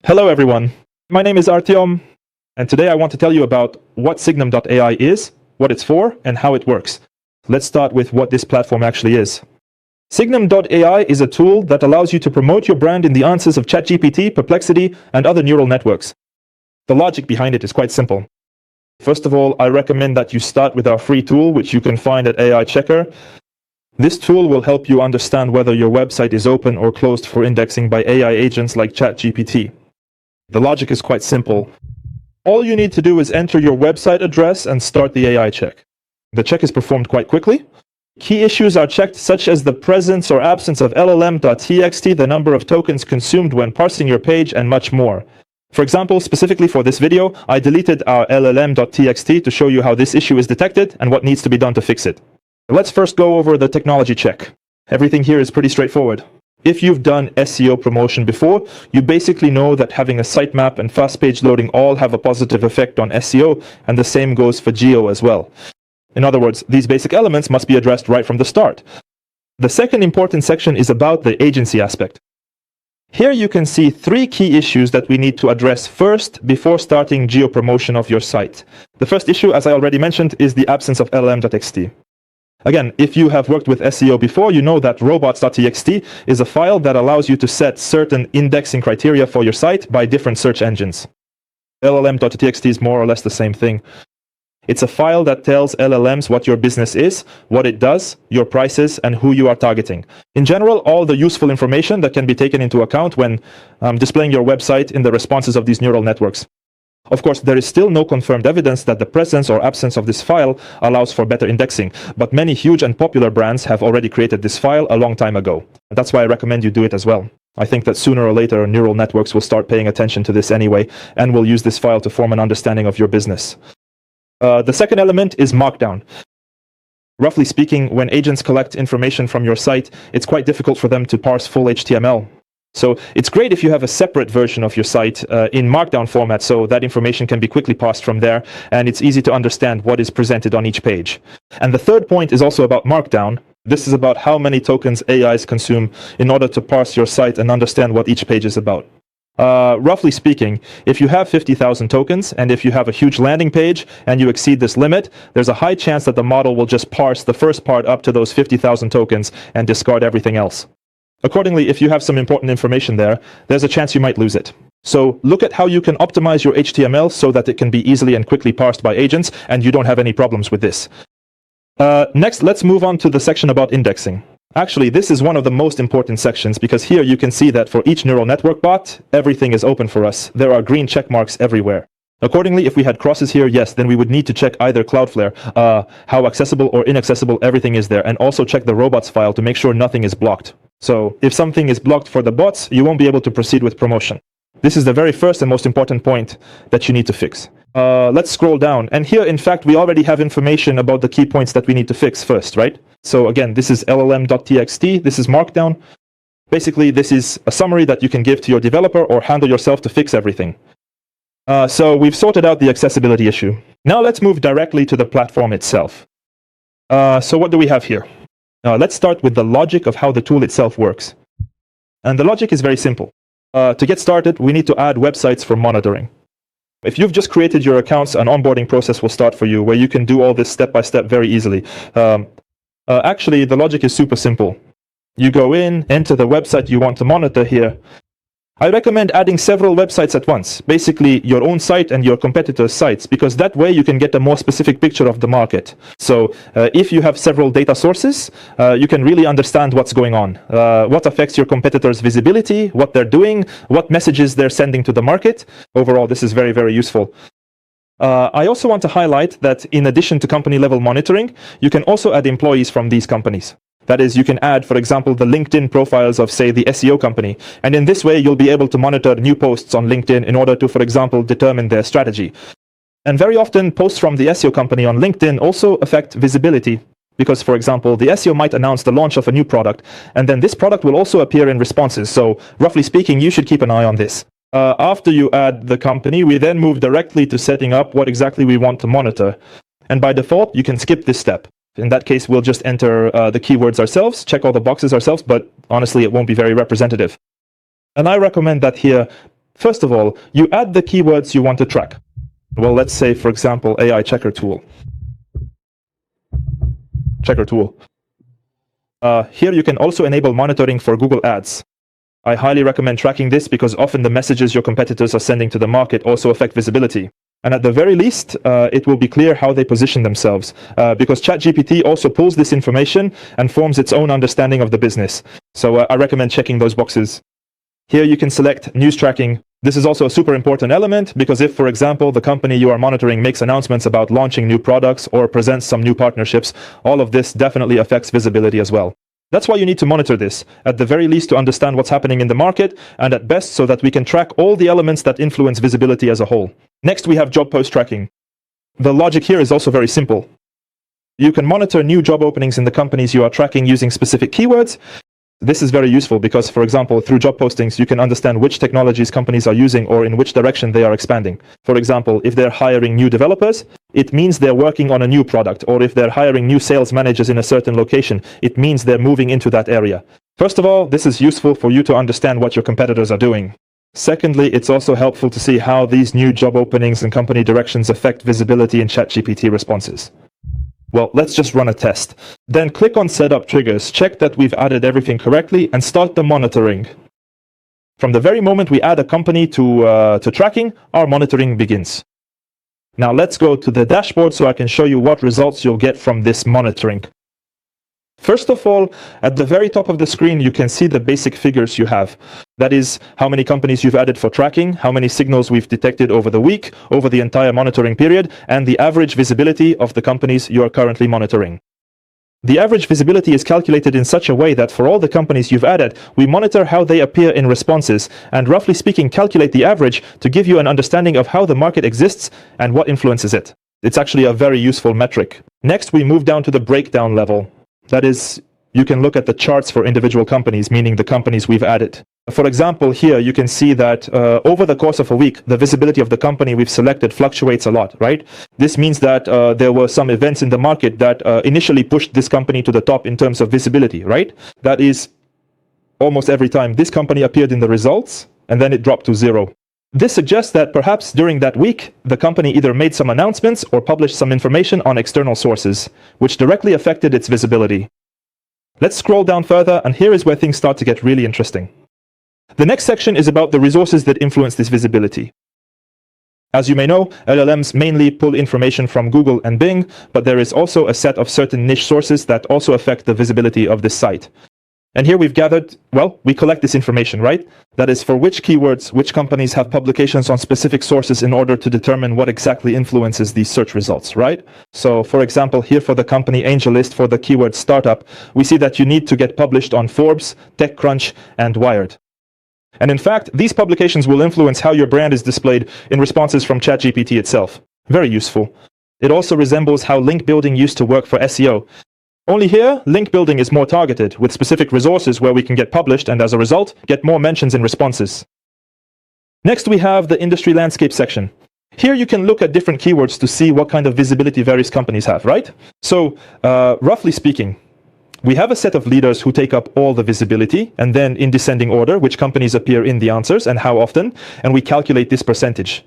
Hello everyone, my name is Artyom, and today I want to tell you about what Signum.AI is, what it's for, and how it works. Let's start with what this platform actually is. Signum.AI is a tool that allows you to promote your brand in the answers of ChatGPT, Perplexity, and other neural networks. The logic behind it is quite simple. First of all, I recommend that you start with our free tool, which you can find at AI Checker. This tool will help you understand whether your website is open or closed for indexing by AI agents like ChatGPT. The logic is quite simple. All you need to do is enter your website address and start the AI check. The check is performed quite quickly. Key issues are checked, such as the presence or absence of LLM.txt, the number of tokens consumed when parsing your page, and much more. For example, specifically for this video, I deleted our LLM.txt to show you how this issue is detected and what needs to be done to fix it. Let's first go over the technology check. Everything here is pretty straightforward. If you've done SEO promotion before, you basically know that having a sitemap and fast page loading all have a positive effect on SEO, and the same goes for geo as well. In other words, these basic elements must be addressed right from the start. The second important section is about the agency aspect. Here you can see three key issues that we need to address first before starting geo promotion of your site. The first issue, as I already mentioned, is the absence of LLM.txt. Again, if you have worked with SEO before, you know that robots.txt is a file that allows you to set certain indexing criteria for your site by different search engines. LLM.txt is more or less the same thing. It's a file that tells LLMs what your business is, what it does, your prices, and who you are targeting. In general, all the useful information that can be taken into account when displaying your website in the responses of these neural networks. Of course, there is still no confirmed evidence that the presence or absence of this file allows for better indexing, but many huge and popular brands have already created this file a long time ago. That's why I recommend you do it as well. I think that sooner or later neural networks will start paying attention to this anyway, and will use this file to form an understanding of your business. The second element is Markdown. Roughly speaking, when agents collect information from your site, it's quite difficult for them to parse full HTML. So it's great if you have a separate version of your site in Markdown format, so that information can be quickly parsed from there, and it's easy to understand what is presented on each page. And the third point is also about Markdown. This is about how many tokens AIs consume in order to parse your site and understand what each page is about. Roughly speaking, if you have 50,000 tokens, and if you have a huge landing page and you exceed this limit, there's a high chance that the model will just parse the first part up to those 50,000 tokens and discard everything else. Accordingly, if you have some important information there, there's a chance you might lose it. So look at how you can optimize your HTML so that it can be easily and quickly parsed by agents, and you don't have any problems with this. Next, let's move on to the section about indexing. Actually, this is one of the most important sections, because here you can see that for each neural network bot, everything is open for us. There are green check marks everywhere. Accordingly, if we had crosses here, yes, then we would need to check either Cloudflare, how accessible or inaccessible everything is there, and also check the robots file to make sure nothing is blocked. So if something is blocked for the bots, you won't be able to proceed with promotion. This is the very first and most important point that you need to fix. Let's scroll down. And here, in fact, we already have information about the key points that we need to fix first, right? So again, this is LLM.txt, this is Markdown. Basically, this is a summary that you can give to your developer or handle yourself to fix everything. So we've sorted out the accessibility issue. Now let's move directly to the platform itself. So what do we have here? Let's start with the logic of how the tool itself works. And the logic is very simple. To get started, we need to add websites for monitoring. If you've just created your accounts, an onboarding process will start for you, where you can do all this step by step very easily. Actually, the logic is super simple. You go in, enter the website you want to monitor here. I recommend adding several websites at once, basically your own site and your competitors' sites, because that way you can get a more specific picture of the market. So if you have several data sources, you can really understand what's going on, what affects your competitors' visibility, what they're doing, what messages they're sending to the market. Overall, this is very, very useful. I also want to highlight that in addition to company-level monitoring, you can also add employees from these companies. That is, you can add, for example, the LinkedIn profiles of, say, the SEO company. And in this way, you'll be able to monitor new posts on LinkedIn in order to, for example, determine their strategy. And very often, posts from the SEO company on LinkedIn also affect visibility. Because, for example, the SEO might announce the launch of a new product, and then this product will also appear in responses. So, roughly speaking, you should keep an eye on this. After you add the company, we then move directly to setting up what exactly we want to monitor. And by default, you can skip this step. In that case, we'll just enter the keywords ourselves, check all the boxes ourselves, but honestly, it won't be very representative. And I recommend that here, First of all, you add the keywords you want to track. Well, let's say, for example, AI checker tool. Here you can also enable monitoring for Google Ads. I highly recommend tracking this because often the messages your competitors are sending to the market also affect visibility. And at the very least, it will be clear how they position themselves, because ChatGPT also pulls this information and forms its own understanding of the business. So I recommend checking those boxes. Here you can select news tracking. This is also a super important element because if, for example, the company you are monitoring makes announcements about launching new products or presents some new partnerships, all of this definitely affects visibility as well. That's why you need to monitor this, at the very least to understand what's happening in the market, and at best so that we can track all the elements that influence visibility as a whole. Next, we have job post tracking. The logic here is also very simple. You can monitor new job openings in the companies you are tracking using specific keywords. This is very useful because, for example, through job postings, you can understand which technologies companies are using or in which direction they are expanding. For example, if they're hiring new developers, it means they're working on a new product, or if they're hiring new sales managers in a certain location, it means they're moving into that area. First of all, this is useful for you to understand what your competitors are doing. Secondly, it's also helpful to see how these new job openings and company directions affect visibility in ChatGPT responses. Well, let's just run a test. Then click on Setup Triggers, check that we've added everything correctly, and start the monitoring. From the very moment we add a company to tracking, our monitoring begins. Now let's go to the dashboard so I can show you what results you'll get from this monitoring. First of all, at the very top of the screen, you can see the basic figures you have. That is, how many companies you've added for tracking, how many signals we've detected over the week, over the entire monitoring period, and the average visibility of the companies you are currently monitoring. The average visibility is calculated in such a way that for all the companies you've added, we monitor how they appear in responses, and roughly speaking, calculate the average to give you an understanding of how the market exists and what influences it. It's actually a very useful metric. Next, we move down to the breakdown level. That is, you can look at the charts for individual companies, meaning the companies we've added. For example, here you can see that over the course of a week, the visibility of the company we've selected fluctuates a lot, right? This means that there were some events in the market that initially pushed this company to the top in terms of visibility, right? That is, almost every time this company appeared in the results, and then it dropped to zero. This suggests that perhaps during that week, the company either made some announcements or published some information on external sources, which directly affected its visibility. Let's scroll down further, and here is where things start to get really interesting. The next section is about the resources that influence this visibility. As you may know, LLMs mainly pull information from Google and Bing, but there is also a set of certain niche sources that also affect the visibility of this site. And here we've gathered, well, we collect this information, right? That is, for which keywords, which companies have publications on specific sources in order to determine what exactly influences these search results, right? So, for example, here for the company AngelList for the keyword startup, we see that you need to get published on Forbes, TechCrunch, and Wired. And in fact, these publications will influence how your brand is displayed in responses from ChatGPT itself. Very useful. It also resembles how link building used to work for SEO. Only here, link building is more targeted, with specific resources where we can get published and as a result, get more mentions in responses. Next, we have the industry landscape section. Here you can look at different keywords to see what kind of visibility various companies have, right? So, roughly speaking, we have a set of leaders who take up all the visibility, and then in descending order, which companies appear in the answers and how often, and we calculate this percentage.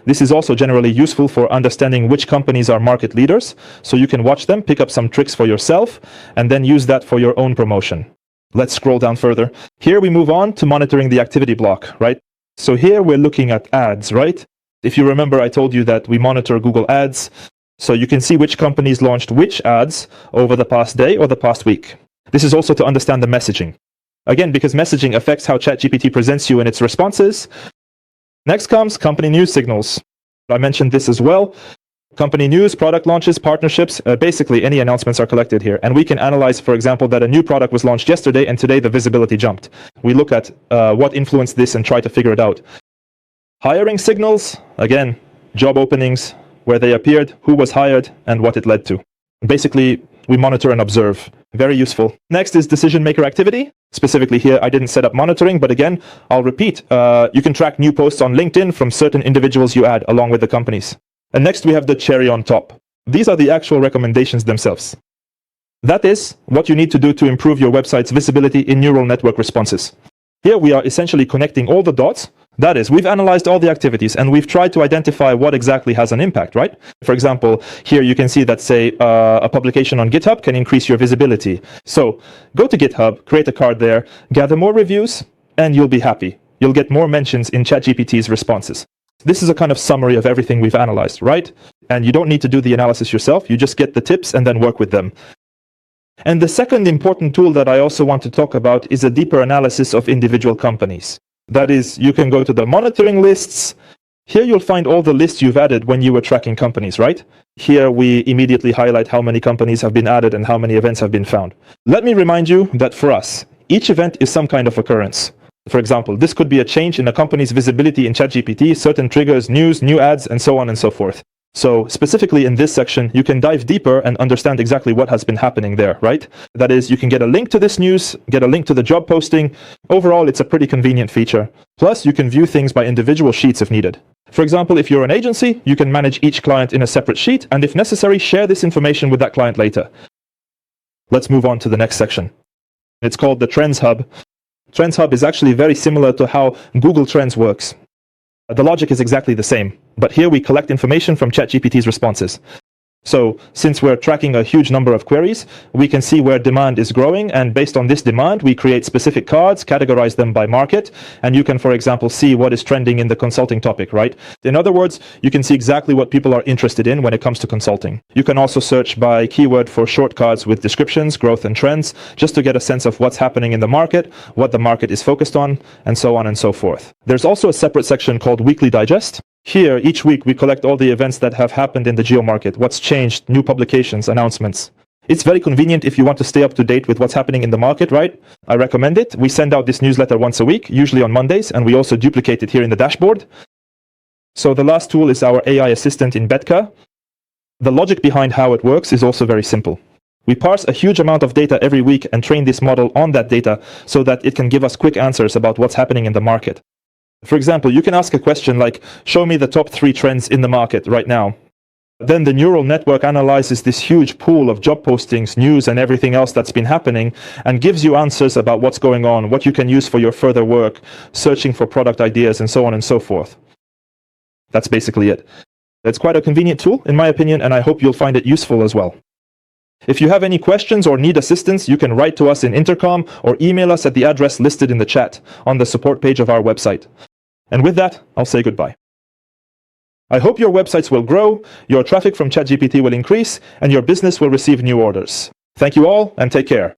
This is also generally useful for understanding which companies are market leaders, so you can watch them, pick up some tricks for yourself, and then use that for your own promotion. Let's scroll down further. Here we move on to monitoring the activity block, right? So here we're looking at ads, right? If you remember, I told you that we monitor Google Ads, so you can see which companies launched which ads over the past day or the past week. This is also to understand the messaging. Again, because messaging affects how ChatGPT presents you in its responses. Next comes company news signals. I mentioned this as well. Company news, product launches, partnerships, basically any announcements are collected here. And we can analyze, for example, that a new product was launched yesterday and today the visibility jumped. We look at what influenced this and try to figure it out. Hiring signals, again, job openings, where they appeared, who was hired, and what it led to. Basically, we monitor and observe. Very useful. Next is decision maker activity. Specifically here, I didn't set up monitoring, but again, I'll repeat. You can track new posts on LinkedIn from certain individuals you add along with the companies. And next we have the cherry on top. These are the actual recommendations themselves. That is what you need to do to improve your website's visibility in neural network responses. Here we are essentially connecting all the dots That is, we've analyzed all the activities and we've tried to identify what exactly has an impact, right? For example, here you can see that, say, a publication on GitHub can increase your visibility. So go to GitHub, create a card there, gather more reviews, and you'll be happy. You'll get more mentions in ChatGPT's responses. This is a kind of summary of everything we've analyzed, right? And you don't need to do the analysis yourself. You just get the tips and then work with them. And the second important tool that I also want to talk about is a deeper analysis of individual companies. That is, you can go to the monitoring lists. Here you'll find all the lists you've added when you were tracking companies, right? Here we immediately highlight how many companies have been added and how many events have been found. Let me remind you that for us, each event is some kind of occurrence. For example, this could be a change in a company's visibility in ChatGPT, certain triggers, news, new ads, and so on and so forth. So specifically in this section, you can dive deeper and understand exactly what has been happening there, right? That is, you can get a link to this news, get a link to the job posting. Overall, it's a pretty convenient feature. Plus, you can view things by individual sheets if needed. For example, if you're an agency, you can manage each client in a separate sheet, and if necessary, share this information with that client later. Let's move on to the next section. It's called the Trends Hub. Trends Hub is actually very similar to how Google Trends works. The logic is exactly the same, but here we collect information from ChatGPT's responses. So, since we're tracking a huge number of queries, we can see where demand is growing, and based on this demand, we create specific cards, categorize them by market, and you can, for example, see what is trending in the consulting topic, right? In other words, you can see exactly what people are interested in when it comes to consulting. You can also search by keyword for short cards with descriptions, growth, and trends, just to get a sense of what's happening in the market, what the market is focused on, and so on and so forth. There's also a separate section called Weekly Digest. Here, each week, we collect all the events that have happened in the geo market, what's changed, new publications, announcements. It's very convenient if you want to stay up to date with what's happening in the market, right? I recommend it. We send out this newsletter once a week, usually on Mondays, and we also duplicate it here in the dashboard. So the last tool is our AI assistant in Betka. The logic behind how it works is also very simple. We parse a huge amount of data every week and train this model on that data so that it can give us quick answers about what's happening in the market. For example, you can ask a question like, show me the top 3 trends in the market right now. Then the neural network analyzes this huge pool of job postings, news, and everything else that's been happening, and gives you answers about what's going on, what you can use for your further work, searching for product ideas, and so on and so forth. That's basically it. It's quite a convenient tool, in my opinion, and I hope you'll find it useful as well. If you have any questions or need assistance, you can write to us in Intercom or email us at the address listed in the chat on the support page of our website. And with that, I'll say goodbye. I hope your websites will grow, your traffic from ChatGPT will increase, and your business will receive new orders. Thank you all, and take care.